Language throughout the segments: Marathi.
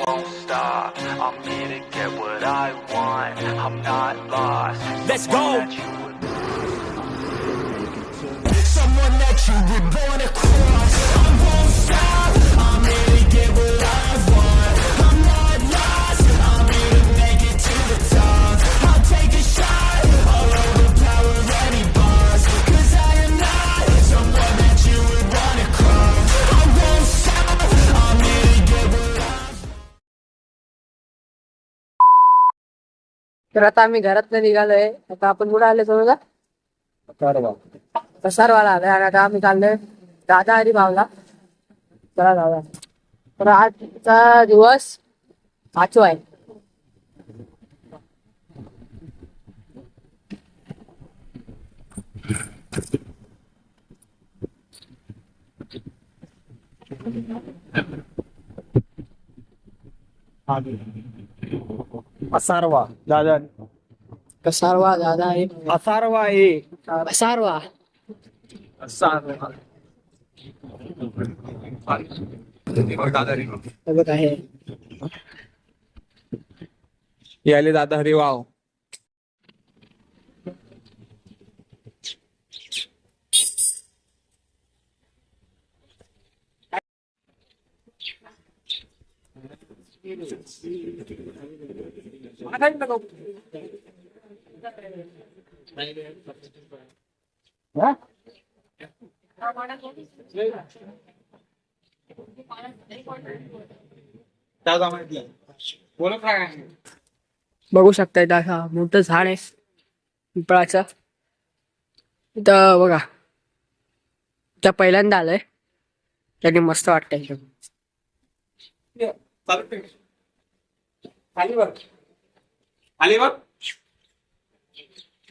won't stop. I'm here to get what I want. I'm not lost. Let's go. Someone that you were born to cross. I won't stop. I'm here to get what I want. I'm not lost. I'm here to make it to the top. I'll take a shot. I'll overpower any boss. 'Cause I am not someone that you would want to cross. I won't stop. I'm here to get what I want. तर आता आम्ही घरात निघालोय. आता आपण कुठे आले समजा कसारवाला आलाय आणि आता आम्ही चाललोय दादा हरी भावला. चला जाऊया. तर आजचा दिवस 5वा आहे. असारवा दादा कसारवा दादा हरी असारवा आहे कसारवा हे बघ आहे. याले दादा हरी वाव बघू शकता इथं असं मोठं झाड आहे पिंपळाचं. इथं बघा इथं पहिल्यांदा आलंय त्याने मस्त वाटतंय एकदम. हे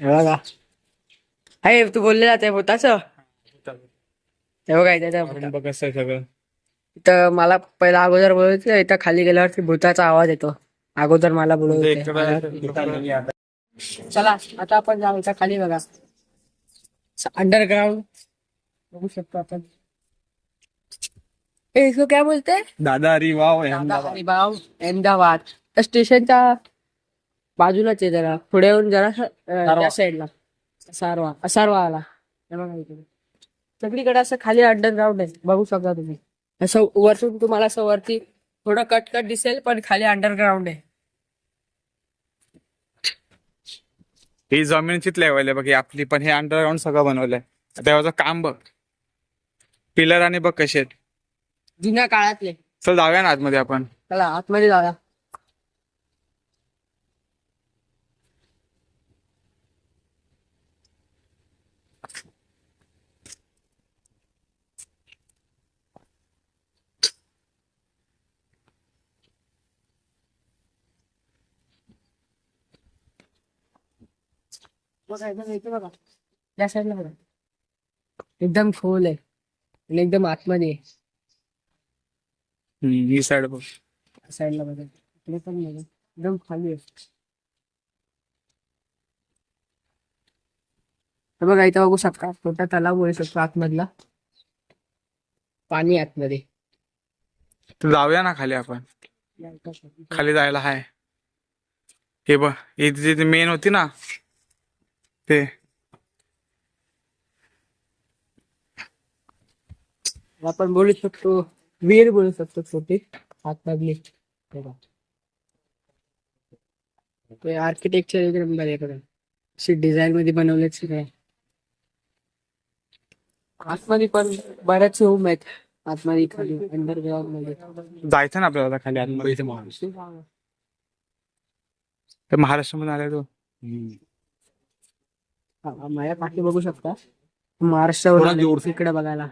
बघा आहे तू बोललेला ते भूताच. हे बघा इथं बघ कसं आहे सगळं. इथं मला पहिला अगोदर बोलायचं इथं खाली गेल्यावरती भूताचा आवाज येतो. अगोदर मला बोलवत. चला आता आपण जाऊ इथं खाली बघा अंडरग्राउंड बघू शकतो आपण. इसको क्या बोलते हैं? दादा हरी वाव दादा हरिभाव अहमदाबाद. त्या स्टेशनच्या बाजूलाच आहे जरा पुढे येऊन जरा त्या साईडला असारवा आला. हे बघा इकडे सगळीकडे असं खाली अंडरग्राउंड आहे बघू शकता तुम्ही. असं वरतून तुम्हाला असं वरती थोडं कट दिसेल पण खाली अंडरग्राउंड आहे. ही जमिनीचीच लेवल आहे बघ ही आपली. पण हे अंडरग्राऊंड सगळं बनवलंय. तेव्हाचं काम बघ. पिलर आणि बघ कसे आहेत. जुन्या काळातले. चल जाऊया ना आतमध्ये आपण. चला आतमध्ये जाऊया. बघा या साईडला बघा एकदम खोल आहे आणि एकदम आतमध्ये आहे. ही साईड बघ. साईडला बघा इकडे पण बघा एकदम खाली आहे. तर बघा इथं बघू शकता छोटा तलाव बोलू शकतो आतमधला. पाणी आतमध्ये. तर जाऊया ना खाली आपण. खाली जायला हाय. हे बघ इथे जी मेन होती ना ते आपण बोलू शकतो विहीर बोलू शकतो छोटी आतमधली. आर्किटेक्चर एकदम बऱ्याकडे अशी डिझाईन मध्ये बनवलेच काय. आतमध्ये पण बऱ्याच रूम आहेत आतमध्ये खाली अंडरग्राउंड मध्ये. जायचं ना आपल्याला खाली आतमध्ये. तर महाराष्ट्रामध्ये आलाय तो. माझ्या पाठी बघू शकता महाराष्ट्रावर इकडे बघायला.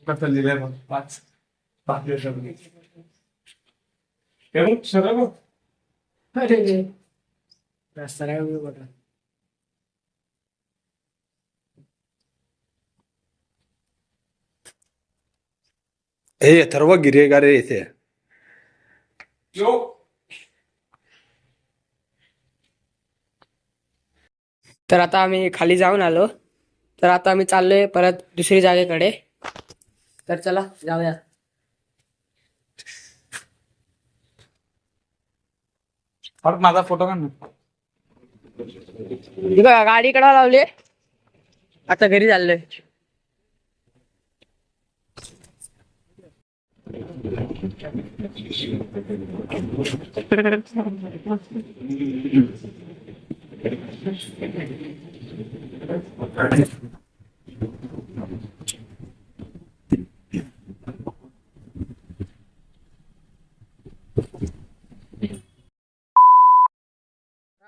कसं लिहिलंय बघ. 5 5 दिवसापूर्वी. हे बघ सगळं बघ. अरे रस्ता काय बघा. हे अथर्व गिरेगा रे इथे. तर आता आम्ही खाली जाऊन आलो. तर आता आम्ही चाललोय परत दुसरी जागेकडे. तर चला जाऊया. और माझा फोटो काढ ना. गाडी कडा लावली. आता घरी चाललोय.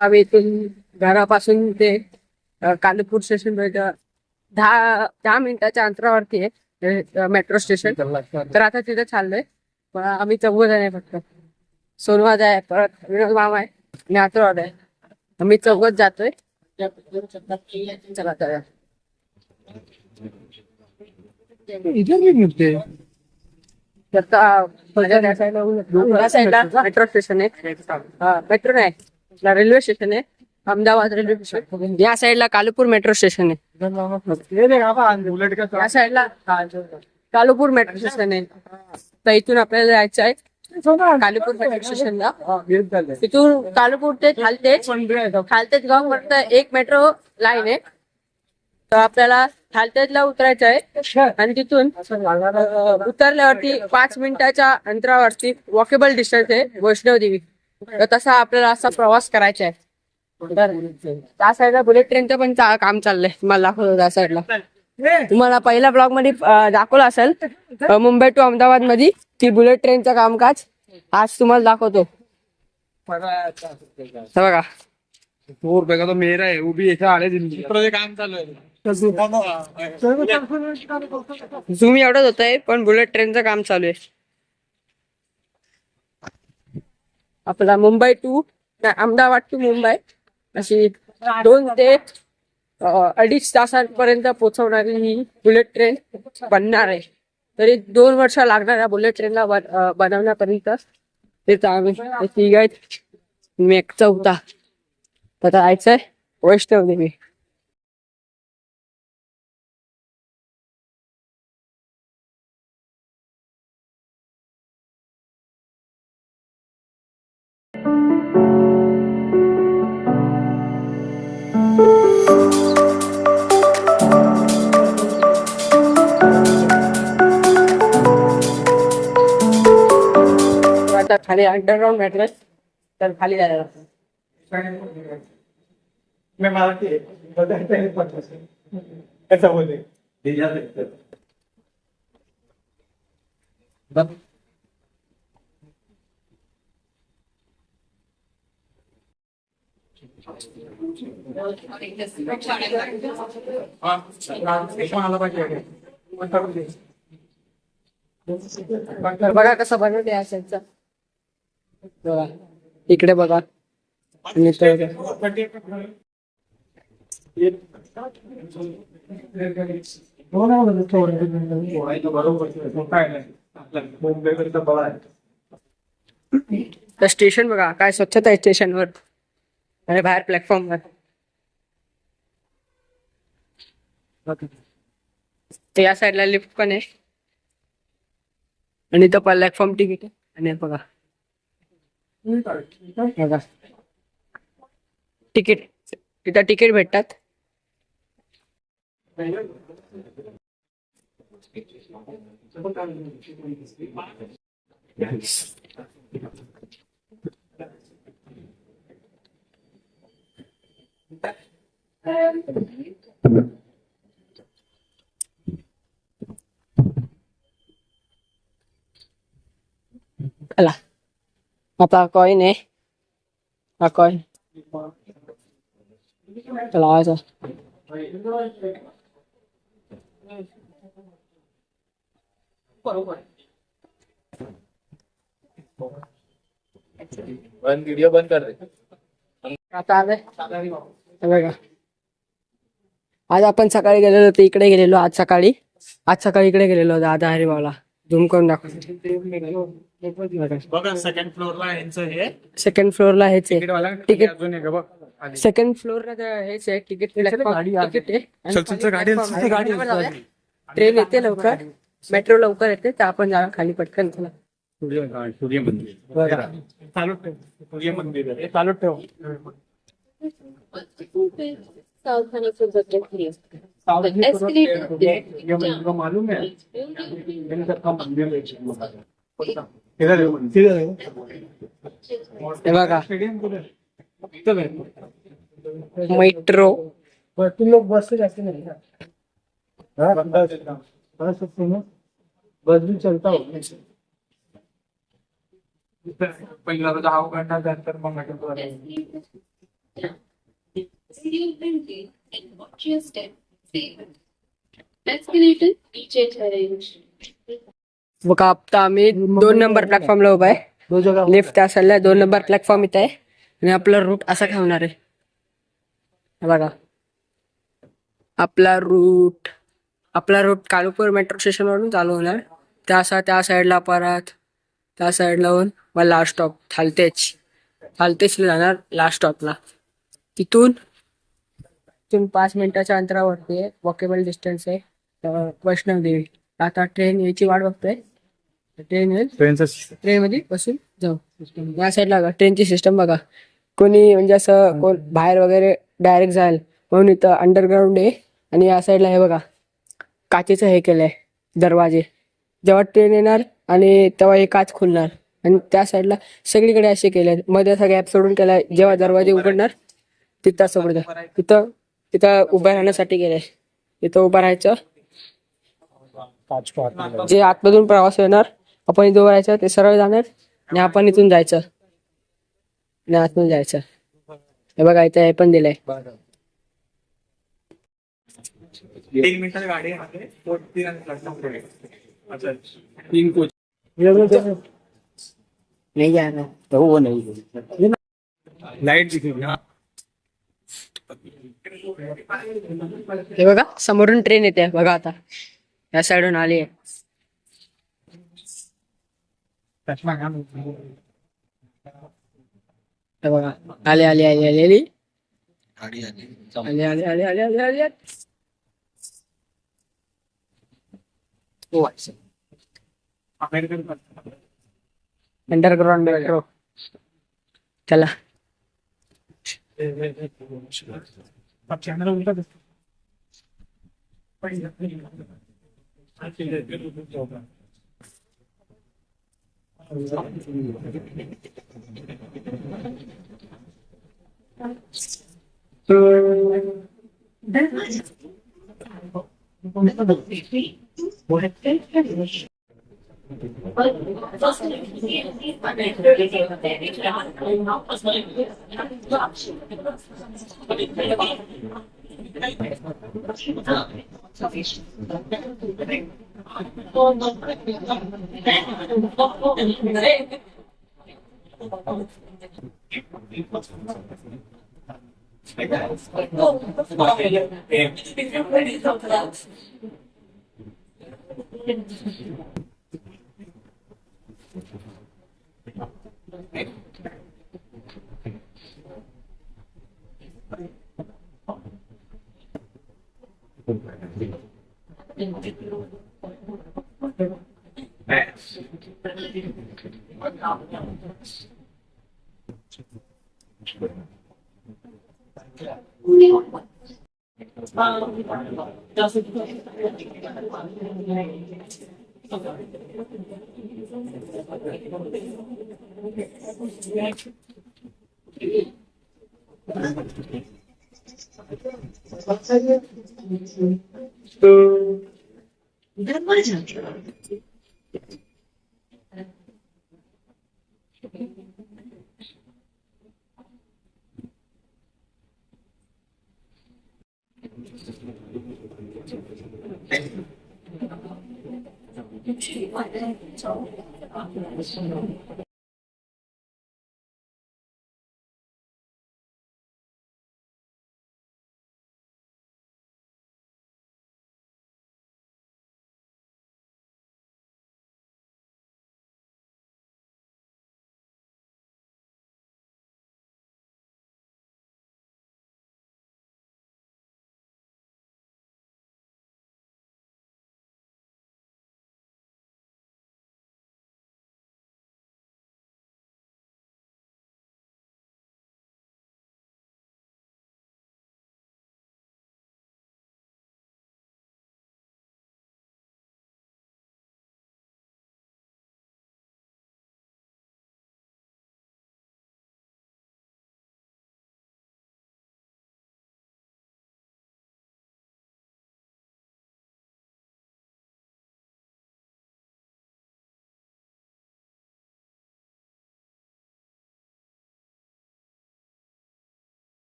आम्ही इथून घरापासून ते कालपूर स्टेशन पर्यंत 10 मिनिटाच्या अंतरावरती आहे मेट्रो स्टेशन. तर आता तिथे चाललोय. पण आम्ही 4 जण आहे फक्त. सोनवाज आहे, परत विनोद मामा आहे आणि आतुराव आहे. आम्ही 4च जातोय. चला जाऊया. या साईडला मेट्रो स्टेशन आहे. मेट्रो नाही, रेल्वे स्टेशन आहे. Ahmedabad railway station. या साईडला कालूपूर मेट्रो स्टेशन आहे. या साईडला कालूपूर मेट्रो स्टेशन आहे. तर इथून आपल्याला जायचं आहे कालूपूर मेट्रो स्टेशनला. तिथून कालूपूर ते खालतेज गाव पर्यंत एक मेट्रो लाईन आहे. तर आपल्याला खालतेजला उतरायचं आहे आणि तिथून उतरल्यावरती 5 मिनिटाच्या अंतरावरती वॉकेबल डिस्टन्स आहे वैष्णव देवी. तर तसा आपल्याला असा प्रवास करायचा आहे. तर त्या साईडला बुलेट ट्रेनचं पण काम चाललंय. तुम्हाला दाखवतो त्या साईडला. तुम्हाला पहिल्या ब्लॉग मध्ये दाखवलं असेल मुंबई टू अहमदाबाद मध्ये ती बुलेट ट्रेनचं कामकाज. आज तुम्हाला दाखवतो. बघा ₹100 का तो मेरा है, वो भी ऐसा आले दिन. काम चालू आहे. झूम एवढंच होतंय पण बुलेट ट्रेनचं काम चालू आहे. आपला मुंबई टू अहमदाबाद टू मुंबई अशी 2 ते 2.5 तासांपर्यंत पोहोचवणारी ही बुलेट ट्रेन बनणार आहे. तरी 2 वर्ष लागणार या बुलेट ट्रेनला बनवण्यापर्यंत. तिथं आम्ही 3 आहेत, मी एक 4था. आता जायचंय वैष्णव देवी. आता खाली अंडरग्राउंड मेट्रो. तर खाली जायला लागतं. मैं मराठी है, बताते हैं पता से ऐसा बोले. बघा कसं बनवले असायचं. बघा इकडे बघा. आणि तर स्टेशन बघा काय स्वच्छता आहे स्टेशनवर आणि बाहेर प्लॅटफॉर्मवर. तर या साईडला लिफ्ट पण आहे आणि इथं प्लॅटफॉर्म तिकीट आहे. आणि बघा बघा तिकीट, तिथं तिकीट भेटतात. चला आता कॉइन आहे. हा कॉइन लावायचा. व्हिडिओ बंद कर दे. आता आलंय हे बघा. आज आपण सकाळी गेलेलो तर इकडे गेलेलो. आज सकाळी इकडे गेलेलो दादा हरिभावला. झूम करून दाखवतो. बघा सेकंड फ्लोअरला यांचं हे सेकंड फ्लोअरला हेच आहे तिकीट अजून एक बघ. सेकंड फ्लोअरला हेच आहे तिकीट तिकीट आहे. चल गाडी ट्रेन येते लवकर, मेट्रो लवकर येते तर आपण जाऊया खाली पटकन. चला सूर्य मंदिर आहे. चालू ठेव. सावधानी से बच्चे प्लीज एस्केलेटर मालूम है हे बघा मेट्रो. तुम लोग बस से जाते नहीं ना? बस भी चलता हो. पहिला 10 घंटा नंतर मग एस्केलेटर नीचे जाएगा. बघा आता आम्ही 2 नंबर प्लॅटफॉर्मला उभा आहे. दो जगह लिफ्ट त्या साईडला 2 नंबर प्लॅटफॉर्म इथे आहे आणि आपला रूट असा काय होणार आहे हे बघा. आपला रूट कालुपूर मेट्रो स्टेशन वरून चालू होणार. त्या साईडला परत त्या साईडला होऊन मग लास्ट स्टॉप थालतेजला जाणार. लास्ट स्टॉपला तिथून 5 मिनिटाच्या अंतरावरती आहे. वॉकेबल डिस्टन्स आहे. वैष्णवदेवी. आता ट्रेन यायची वाट बघतोय. ट्रेन येईल. ट्रेन मध्ये बसून जाऊ. या साईडला ट्रेनची सिस्टम बघा. कोणी म्हणजे असं कोण बाहेर वगैरे डायरेक्ट जाईल म्हणून इथं अंडरग्राऊंड आहे. आणि या साईडला हे बघा काचेचं हे केलंय दरवाजे. जेव्हा ट्रेन येणार आणि तेव्हा हे काच खुलणार. आणि त्या साईडला सगळीकडे असे केले. मध्ये असा गॅप सोडून केलाय. जेव्हा दरवाजे उघडणार तिथं सोडत तिथं उभं राहण्यासाठी गेले. तिथं उभं राहायचं. जे आतमधून प्रवास येणार आपण इथं उभं राहायचं. ते सरळ जाणार आणि आपण इथून जायचं आणि आतून जायचं. हे बघा इथं हे पण दिलंय. 3 मिनिटाची गाडी आहे. 3 कोच नाही जाणार. तो वो नहीं लाईट दिसेल. हे बघा समोरून ट्रेन येते बघा. आता या साईडून आली आहे. हे बघा आली अंडरग्राउंड मेट्रो. चला चॅनल उलटा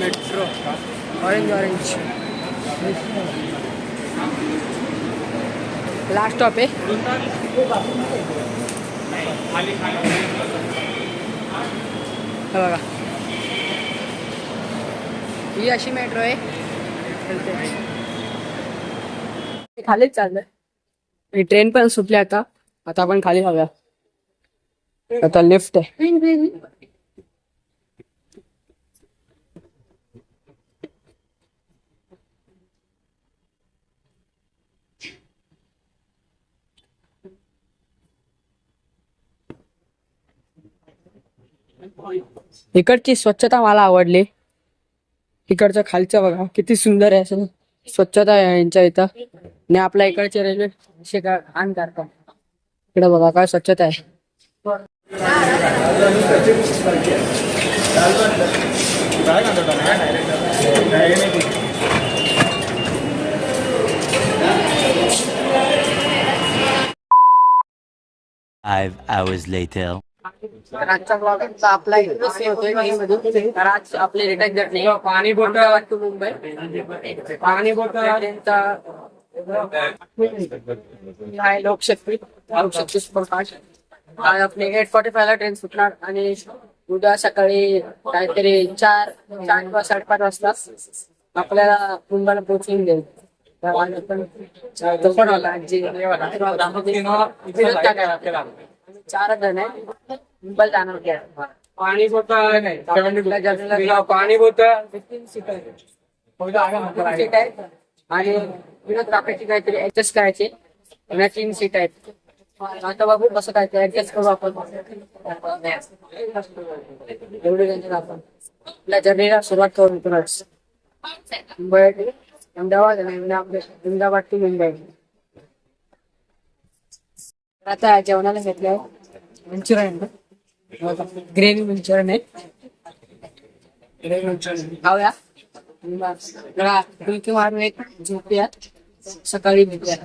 metro orange orange last stop आहे. हे बघा ही अशी मेट्रो आहे. खालीच चाललंय. ट्रेन पण सुटली आता आपण खाली जाऊया. आता लिफ्ट आहे. इकडची स्वच्छता मला आवडली. इकडचं खालचं बघा किती सुंदर आहे. असं स्वच्छता आहे यांच्या इथं. आणि आपल्या इकडचे रेल्वे शिका आण करतात. इकडे बघा काय स्वच्छता आहे. Five hours later. आजचा ब्लॉग आपला इथेच होतोय मेनमधून. तर आज आपली रिटर्न जर्नी पाणी बोटल टू मुंबई. पाणी बोटल ट्रेनचा आहे लोकशक्ती सुपरफास्ट. आज आपली 8:45 ला ट्रेन सुटणार आणि उद्या सकाळी काहीतरी 4 किंवा 5:30 वाजता आपल्याला मुंबईला पोहोचून देईल. तो पण होला चार जण आहे मुंबईला जाणार होते. पाणी बोतल पाणी बोतल 15 सीट आहे आणि विनोद काकाची काहीतरी ऍडजस्ट करायची. 3 सीट आहेत. आता बाबू कसं काय ते ऍडजस्ट करू आपण. एवढे टेन्शन आपण आपल्या जर्नीला सुरुवात करू इथूनच. मुंबई अहमदाबाद अहमदाबाद टू मुंबई. आता जेवणाला घेतलंय मंचुरियन ग्रेव्ही मंचुरियन आहे. ग्रेव्ही मंचुरियन खाऊया. डुलकी मारून एक झोपूया. सकाळी भेटूया.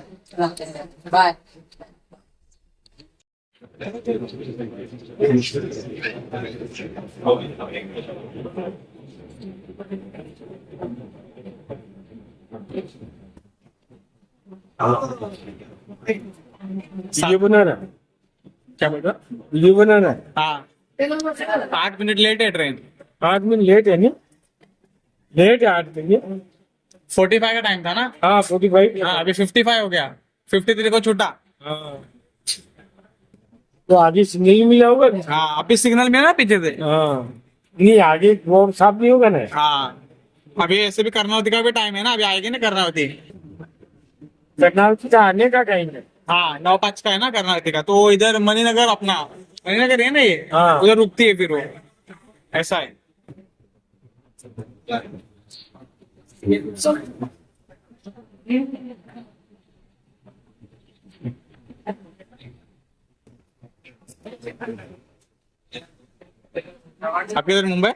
बाय. वीडियो बना रहा है. क्या बोल रहा? वीडियो बना रहा है. हाँ 8 मिनट लेट है ट्रेन. 8 मिनट लेट है नहीं. लेट है 8 मिनट. 45 का टाइम था ना. हाँ 45. हाँ अभी 55 हो गया. 53 को छूटा. हाँ तो आगे सिग्नल मिला होगा. हाँ अभी सिग्नल में ना पीछे से. हाँ नहीं आगे वो साफ नहीं होगा ना. हाँ अभी ऐसे भी कर्नावती का भी टाइम है ना. अभी आएगी ना कर्नावती. कर्नावती का आने का टाइम है. हाँ 9:05 का है ना कर्नावती का. तो इधर मणिनगर अपना मणिनगर है ना ये. हाँ. उधर रुकती है फिर वो. ऐसा है. आपके इधर मुंबई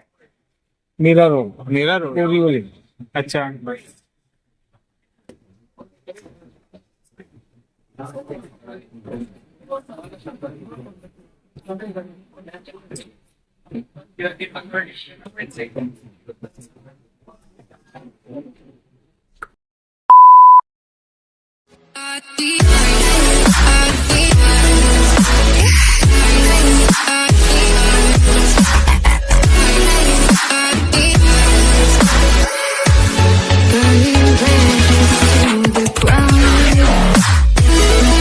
मीरा रोड. मीरा रोड. बोरीवली. अच्छा I